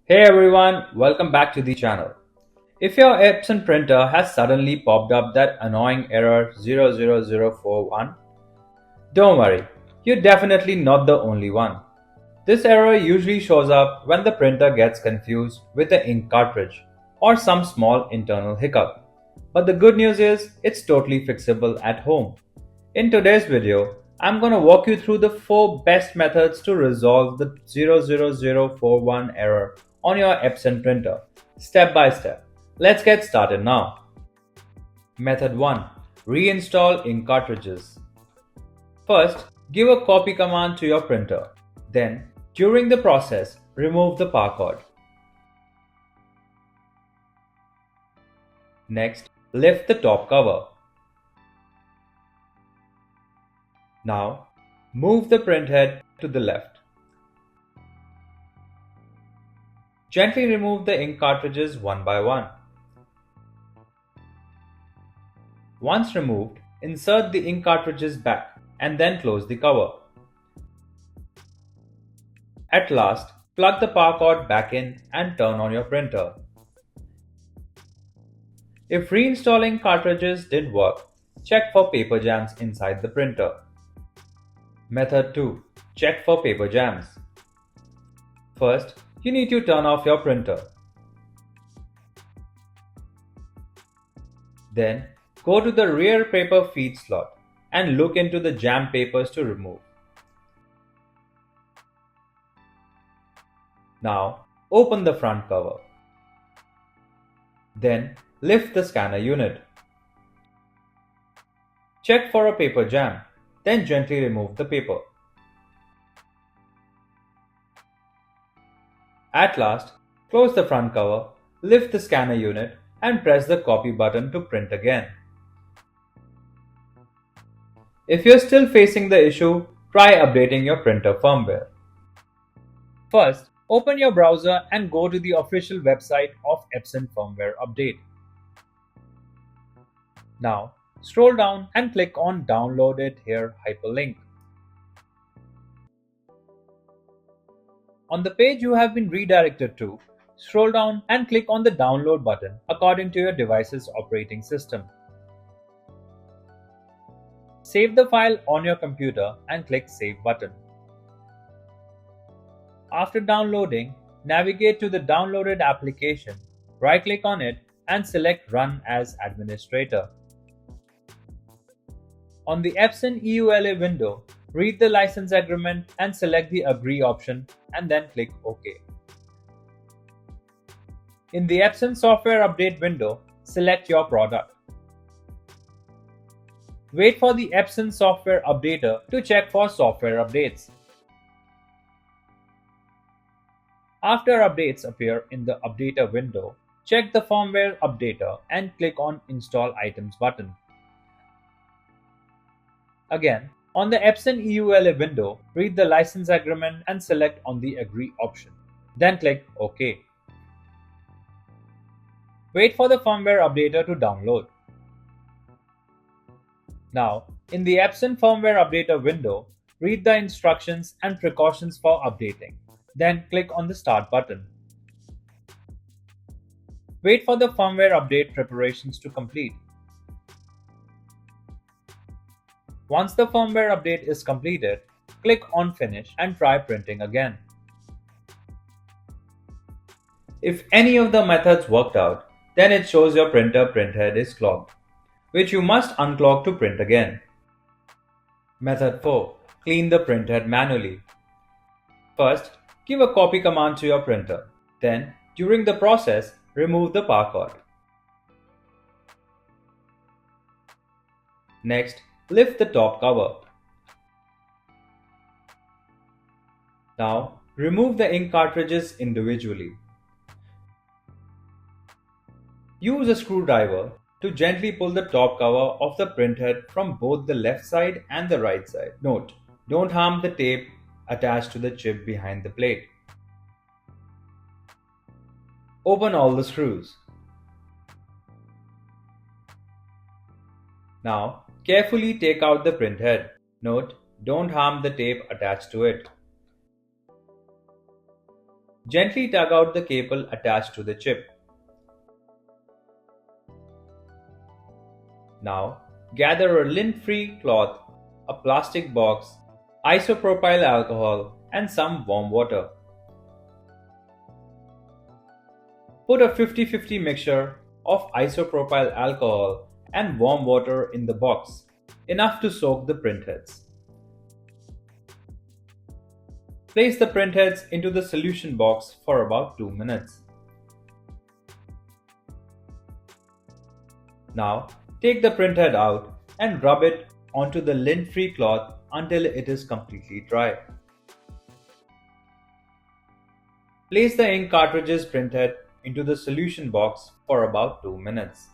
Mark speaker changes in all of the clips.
Speaker 1: Hey everyone, welcome back to the channel. If your Epson printer has suddenly popped up that annoying error 00041, don't worry, you're definitely not the only one. This error usually shows up when the printer gets confused with the ink cartridge or some small internal hiccup. But the good news is it's totally fixable at home. In today's video, I'm going to walk you through the 4 best methods to resolve the 00041 error on your Epson printer, step by step. Let's get started now. Method 1. Reinstall ink cartridges. First, give a copy command to your printer. Then, during the process, remove the power cord. Next, lift the top cover. Now, move the printhead to the left. Gently remove the ink cartridges one by one. Once removed, insert the ink cartridges back and then close the cover. At last, plug the power cord back in and turn on your printer. If reinstalling cartridges didn't work, check for paper jams inside the printer. Method 2. Check for paper jams. First, you need to turn off your printer. Then, go to the rear paper feed slot and look into the jam papers to remove. Now, open the front cover. Then, lift the scanner unit. Check for a paper jam, then gently remove the paper. At last, close the front cover, lift the scanner unit, and press the copy button to print again. If you're still facing the issue, try updating your printer firmware. First, open your browser and go to the official website of Epson Firmware Update. Now, scroll down and click on Download it here hyperlink. On the page you have been redirected to, scroll down and click on the Download button according to your device's operating system. Save the file on your computer and click Save button. After downloading, navigate to the downloaded application, right-click on it and select Run as Administrator. On the Epson EULA window, read the license agreement and select the Agree option and then click OK. In the Epson Software Update window, select your product. Wait for the Epson Software Updater to check for software updates. After updates appear in the Updater window, check the Firmware Updater and click on Install Items button. Again, on the Epson EULA window, read the license agreement and select on the Agree option. Then click OK. Wait for the firmware updater to download. Now, in the Epson Firmware Updater window, read the instructions and precautions for updating. Then click on the Start button. Wait for the firmware update preparations to complete. Once the firmware update is completed, click on Finish and try printing again. If any of the methods worked out, then it shows your printer printhead is clogged, which you must unclog to print again. Method 4. Clean the printhead manually. First, give a copy command to your printer. Then, during the process, remove the power cord. Next, lift the top cover. Now, remove the ink cartridges individually. Use a screwdriver to gently pull the top cover of the printhead from both the left side and the right side. Note, don't harm the tape attached to the chip behind the plate. Open all the screws. Now, carefully take out the printhead. Note, don't harm the tape attached to it. Gently tug out the cable attached to the chip. Now, gather a lint-free cloth, a plastic box, isopropyl alcohol, and some warm water. Put a 50-50 mixture of isopropyl alcohol and warm water in the box, enough to soak the printheads. Place the printheads into the solution box for about 2 minutes. Now, take the printhead out and rub it onto the lint-free cloth until it is completely dry. Place the ink cartridges printhead into the solution box for about 2 minutes.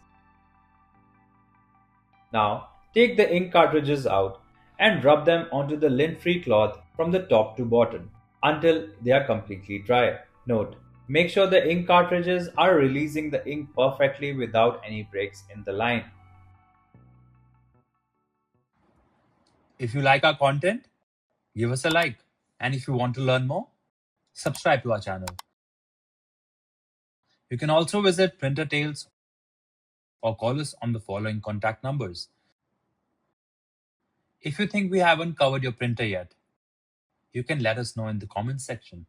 Speaker 1: Now, take the ink cartridges out and rub them onto the lint-free cloth from the top to bottom until they are completely dry. Note: make sure the ink cartridges are releasing the ink perfectly without any breaks in the line.
Speaker 2: If you like our content, give us a like. And if you want to learn more, subscribe to our channel. You can also visit Printer Tales or call us on the following contact numbers. If you think we haven't covered your printer yet, you can let us know in the comments section.